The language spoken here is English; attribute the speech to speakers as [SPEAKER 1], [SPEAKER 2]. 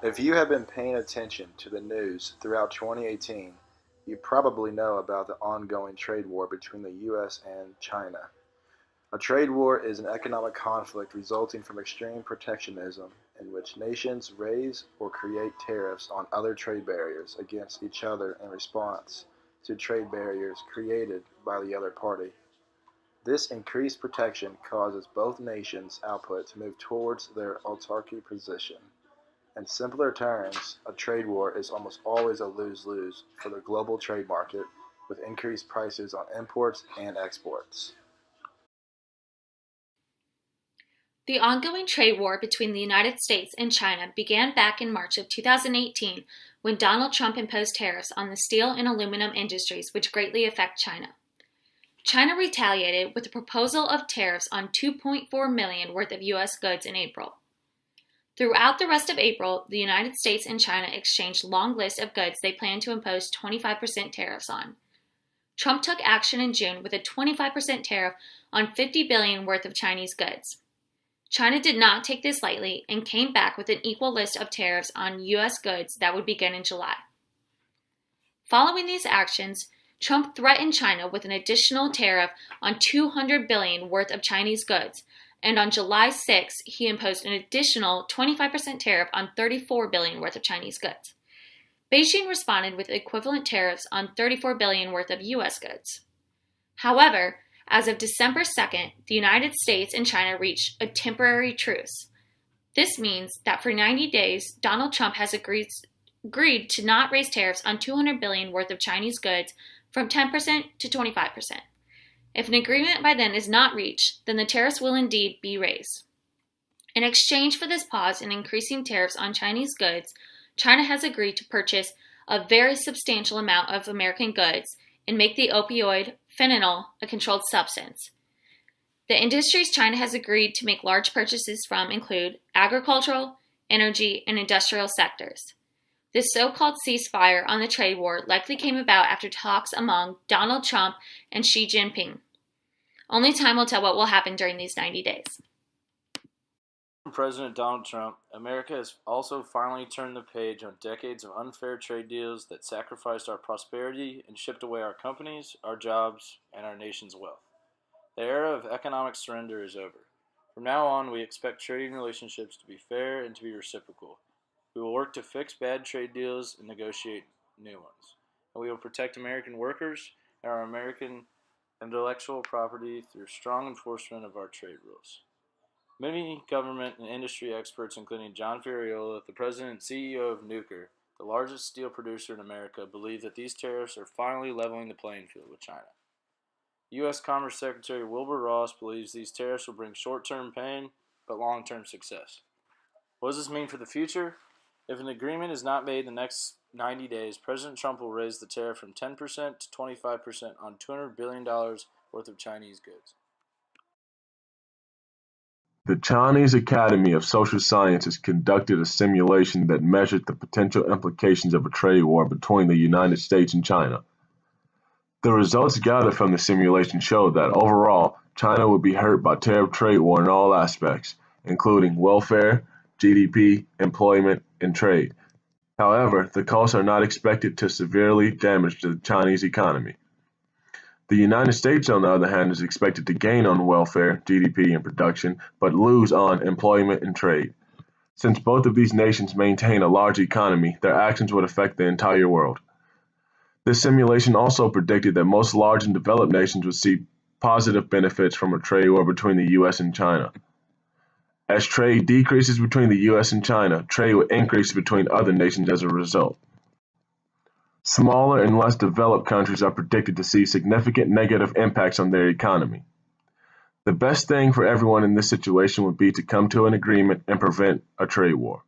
[SPEAKER 1] If you have been paying attention to the news throughout 2018, you probably know about the ongoing trade war between the US and China. A trade war is an economic conflict resulting from extreme protectionism in which nations raise or create tariffs on other trade barriers against each other in response to trade barriers created by the other party. This increased protection causes both nations' output to move towards their autarky position. In simpler terms, a trade war is almost always a lose-lose for the global trade market, with increased prices on imports and exports.
[SPEAKER 2] The ongoing trade war between the United States and China began back in March of 2018 when Donald Trump imposed tariffs on the steel and aluminum industries, which greatly affect China. China retaliated with a proposal of tariffs on 2.4 million worth of U.S. goods in April. Throughout the rest of April, the United States and China exchanged long lists of goods they planned to impose 25% tariffs on. Trump took action in June with a 25% tariff on 50 billion worth of Chinese goods. China did not take this lightly and came back with an equal list of tariffs on U.S. goods that would begin in July. Following these actions, Trump threatened China with an additional tariff on 200 billion worth of Chinese goods, and on July 6, he imposed an additional 25% tariff on 34 billion worth of Chinese goods. Beijing responded with equivalent tariffs on 34 billion worth of U.S. goods. However, as of December 2nd, the United States and China reached a temporary truce. This means that for 90 days, Donald Trump has agreed to not raise tariffs on 200 billion worth of Chinese goods from 10% to 25%. If an agreement by then is not reached, then the tariffs will indeed be raised. In exchange for this pause in increasing tariffs on Chinese goods, China has agreed to purchase a very substantial amount of American goods and make the opioid fentanyl a controlled substance. The industries China has agreed to make large purchases from include agricultural, energy, and industrial sectors. This so-called ceasefire on the trade war likely came about after talks among Donald Trump and Xi Jinping. Only time will tell what will happen during these 90 days.
[SPEAKER 3] President Donald Trump, America has also finally turned the page on decades of unfair trade deals that sacrificed our prosperity and shipped away our companies, our jobs, and our nation's wealth. The era of economic surrender is over. From now on, we expect trading relationships to be fair and to be reciprocal. We will work to fix bad trade deals and negotiate new ones. And we will protect American workers and our American intellectual property through strong enforcement of our trade rules. Many government and industry experts, including John Ferriola, the president and CEO of Nucor, the largest steel producer in America, believe that these tariffs are finally leveling the playing field with China. U.S. Commerce Secretary Wilbur Ross believes these tariffs will bring short-term pain, but long-term success. What does this mean for the future? If an agreement is not made in the next 90 days, President Trump will raise the tariff from 10% to 25% on $200 billion worth of Chinese goods.
[SPEAKER 4] The Chinese Academy of Social Sciences conducted a simulation that measured the potential implications of a trade war between the United States and China. The results gathered from the simulation showed that overall, China would be hurt by tariff trade war in all aspects, including welfare, GDP, employment, and trade. However, the costs are not expected to severely damage the Chinese economy. The United States, on the other hand, is expected to gain on welfare, GDP, and production, but lose on employment and trade. Since both of these nations maintain a large economy, their actions would affect the entire world. This simulation also predicted that most large and developed nations would see positive benefits from a trade war between the U.S. and China. As trade decreases between the U.S. and China, trade will increase between other nations as a result. Smaller and less developed countries are predicted to see significant negative impacts on their economy. The best thing for everyone in this situation would be to come to an agreement and prevent a trade war.